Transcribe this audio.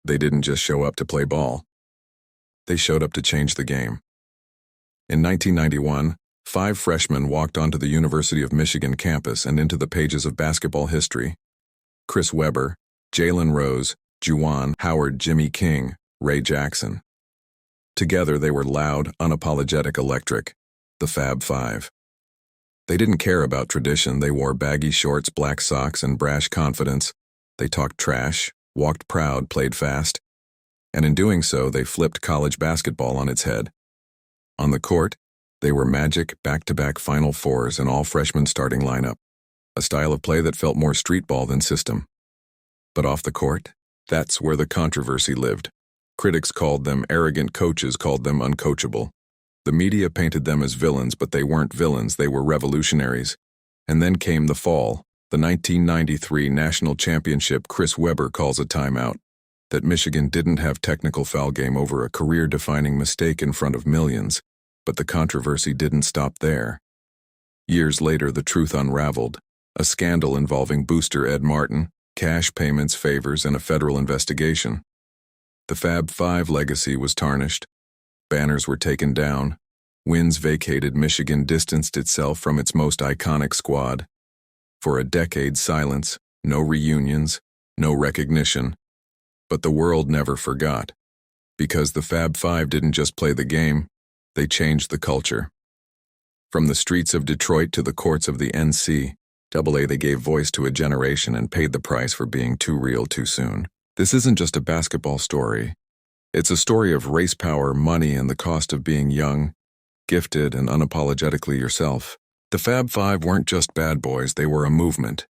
They didn't just show up to play ball. They showed up to change the game. In 1991, 5 freshmen walked onto the University of Michigan campus and into the pages of basketball history. Chris Webber, Jalen Rose, Juwan Howard, Jimmy King, Ray Jackson. Together they were loud, unapologetic, electric, the Fab Five. They didn't care about tradition. They wore baggy shorts, black socks, and brash confidence. They talked trash, walked proud, played fast, and in doing so, they flipped college basketball on its head. On the court, they were magic, back-to-back Final Fours and all-freshman starting lineup, a style of play that felt more street ball than system. But off the court, that's where the controversy lived. Critics called them arrogant, coaches called them uncoachable. The media painted them as villains, but they weren't villains, they were revolutionaries. And then came the fall. The 1993 national championship. Chris Webber calls a timeout. That Michigan didn't have technical foul game over a career-defining mistake in front of millions, but the controversy didn't stop there. Years later, the truth unraveled. A scandal involving booster Ed Martin, cash payments, favors, and a federal investigation. The Fab Five legacy was tarnished. Banners were taken down. Wins vacated. Michigan distanced itself from its most iconic squad. For a decade, silence, no reunions, no recognition. But the world never forgot. Because the Fab Five didn't just play the game, they changed the culture. From the streets of Detroit to the courts of the Ncaa, they gave voice to a generation and paid the price for being too real too soon. This isn't just a basketball story. It's a story of race power, money, and the cost of being young, gifted, and unapologetically yourself. The Fab Five weren't just bad boys, they were a movement.